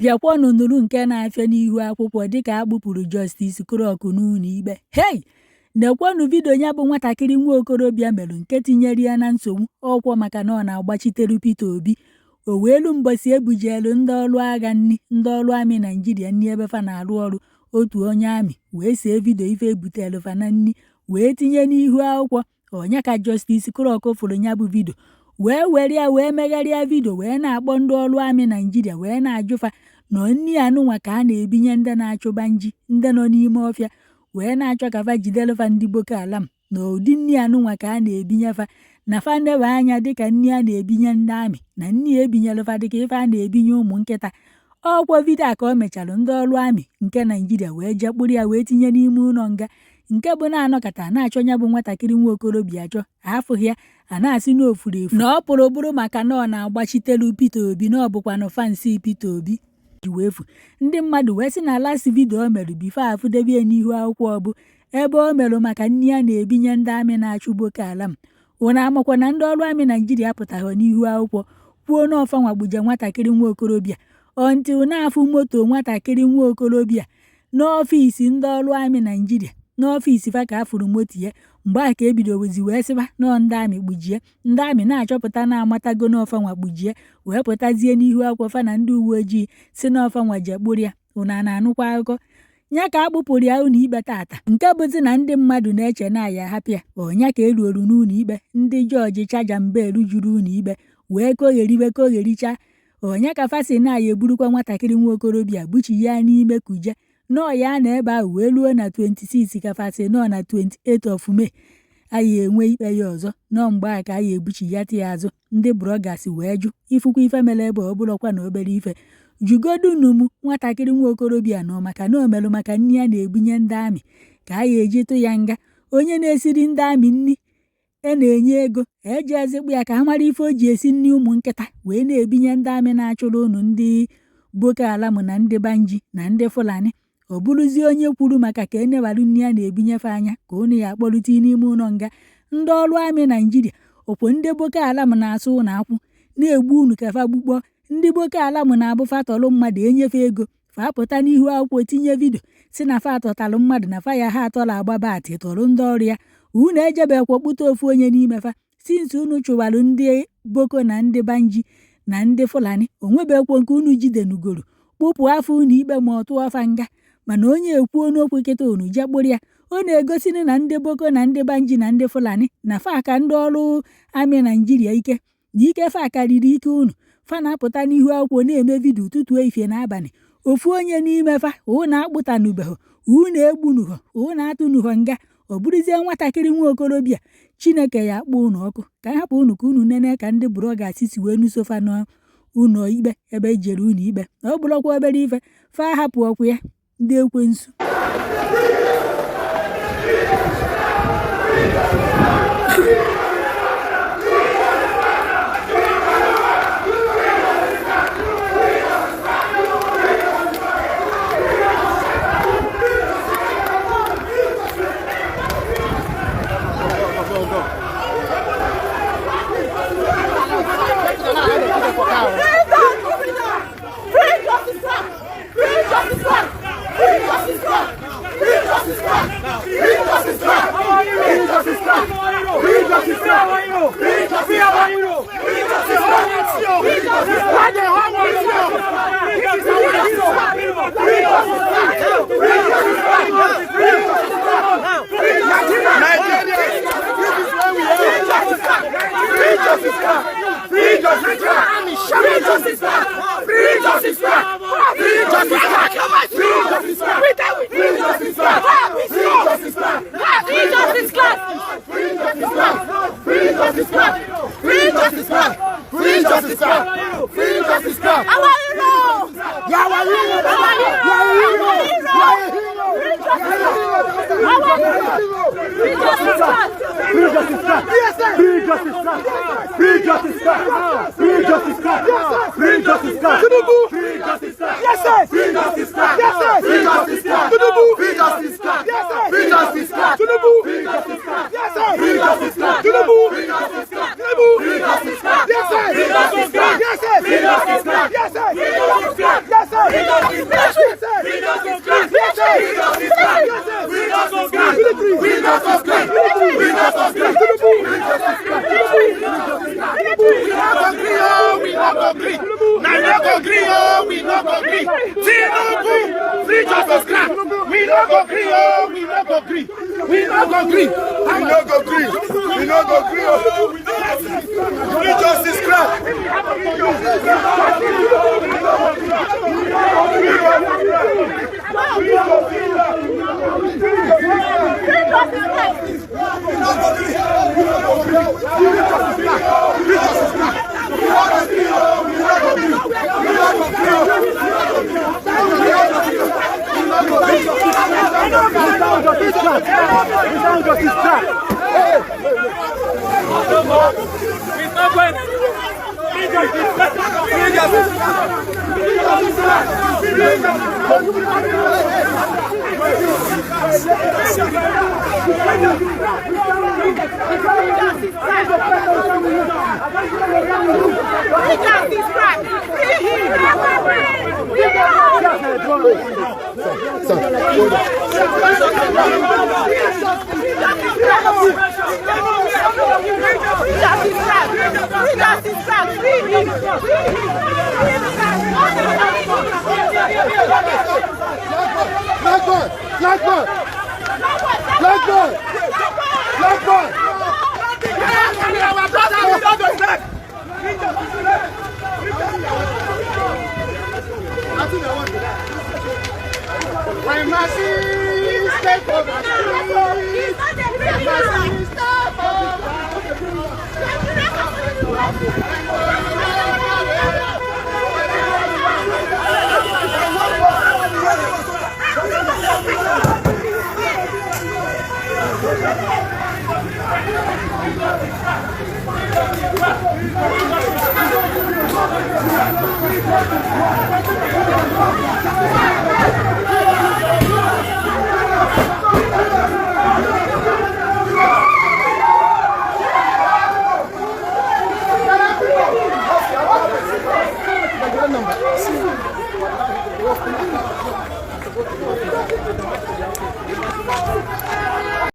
bịakwa n'onuru nke na-afịa n'ihu akwụkwọ dịka agbupụrụ Justice c0urt n'ụlọ ikpe. Hey! Nekwanụ vidio ya bụ nwatakịrị nwa okorobịa mere nke tinyere ya na nsogbu ọkwọ maka na ọ na-agbachiteru Peter Obi. O weelu mbọsị ebujelu ndị ọrụ agha nni ndị ọrụ amị Naijiria nni ebe fa na-arụ ọrụ. Otu onye amị wee see vidio ife ebutelu fa na nni wee tinye n'ihu akwụkwọ. Onye ka Justice c0urt fụrụ ya bụ vidio wee were ya wee megharịa vidio wee na-akpọ ndị ọrụ amị Naijiria wee na-ajụfa na nni anụnwa ka a na-ebinye ndị na-achụba nji ndị nọ n'ime ọfịa wee na-achọ ka fa jidelufa ndị Boko Haram na ụdị nni anụnwa ka a na-ebinye fa na fa ndeba anya dịka nni a na-ebinye ndị amị na nni ebinyelufa dịka ife a na-ebinye ụmụ nkịta. Ọkwa vidio ka o mechara ndị ọrụ amị nke Naijiria wee jekpụrụ ya wee tinye n'ime ụlọ nga nke bụ na-anọkọta na-achọ ya bụ nwatakịrị nwa okorobịa achọ afụghị ya a na-asị na ofuru efu na ọ pụrụ bụrụ maka na ọ na-agbachitelu Peter Obi na ọ bụkwanụ fansi Peter Obi ji wee fu. Ndị mmadụ wee sị na last vidio o mere bifo afụdebie n'ihu akwụkwọ bụ ebe o merụ maka nni a na-ebinye ndị amị na-achụ Boko Haram. Ụna amakwa na ndị ọrụ amị Naijiria pụtaghị n'ihu akwụkwọ kwuo na ọfa nwagbuje nwatakịrị nwa okorobịa until na-afụ moto nwatakịrị nwa okorobịa n'ọfịs ndị ọrụ amị Naijiria n'ọfịs fa ka afụrụ moto ya. Mgbe a ka ebido wezi wee sịba na ndị amị gbujie ndị amị na-achọpụta na-amatago n'ọfa nwa gbujie wee pụtazie n'ihu akwụkwọ fa na ndị uwe ojii si n'ọfa nwa jekpụrụ ya. Ụna na-anụkwa akụkọ nya ka akpụpụrụ ya ụlọ ikpe tata nke bụzi na ndị mmadụ na-eche na ya hapụ ya. Ọnya ka eruoru n'ụlọ ikpe ndị jọji chaja mbelu juru ụlọ ikpe wee koghericha. Ọnya ka fa si na ya eburukwa nwatakịrị nwa okorobịa buchi ya n'ime kuje nọọ ya na ebe ahụ wee ruo na 26 ka fa si nọọ na 28 of May anyị enwe ikpe ya ọzọ nọọ mgbe a ka anyị ebuchi ya ti ya azụ. Ndị bloggers wee jụ ifukwa ife mere ebe ọ bụrụkwa na obere ife jugodu numu nwatakịrị nwa okorobịa nọ maka na o merụ maka nni a na-ebunye ndị amị ka anyị eji tụ ya nga. Onye na-esiri ndị amị nni na-enye ego eji ezigbo ya ka ha mara ife o ji esi nni ụmụ nkịta wee na-ebinye ndị amị na-achụrụ unu ndị Boko Haram na ndị Banji na ndị Fulani. Ọ bụrụzie onye kwuru maka ka enebarụ nni a na-ebinyefe anya ka unu ya akpọrute n'ime ụlọ nga. Ndị ọrụ amị Naijiria okwo ndị Boko Haram na-asụ ụlọ akwụ na-egbu unu ka fa gbukpọ. Ndị Boko Haram na-abụfa tọrọ mmadụ enyefe ego fa apụta n'ihu akwụkwọ tinye vidio si na fa atọtalụ mmadụ na fa ya ha atọla agbaba atị tọrọ ndị ọrụ ya. Unu ejebekwa kpụta ofu onye n'ime fa since unu chụwarụ ndị Boko na ndị Banji na ndị Fulani onwebekwo nke unu jidenugoro kpụpụ afọ unu ikpe ma ọ tụọ fa nga. Mana onye ekwuo n'okwu kịta unu jekpụrụ ya ọ na-egosini na ndị Boko na ndị Banji na ndị Fulani na fa ka ndị ọrụ amị Naijiria ike na ike fa karịrị ike unu. Fa na-apụta n'ihu akwụkwọ na-eme vidio ụtụtụ ifie n'abalị ofu onye n'ime fa unu akpụtanubeghị unu egbunughọ unu atụnughọ nga. Ọ bụrụzie nwatakịrị nwa okorobịa Chineke ya akpọ unu ọkụ ka hapụ unu ka unu nene ka ndị bloggers si wee nusofa n'ụlọ ikpe ebe ejere unu ikpe. Ọ bụrụkwa obere ife fa hapụ ọkụ ya ndị ekwensu. Yes, sir. agree. Tinubu, free justice crack. We not go agree, oh, we not go agree. We not go agree. We not go agree. We not go agree, oh. Free justice crack. When my sins take over, stop.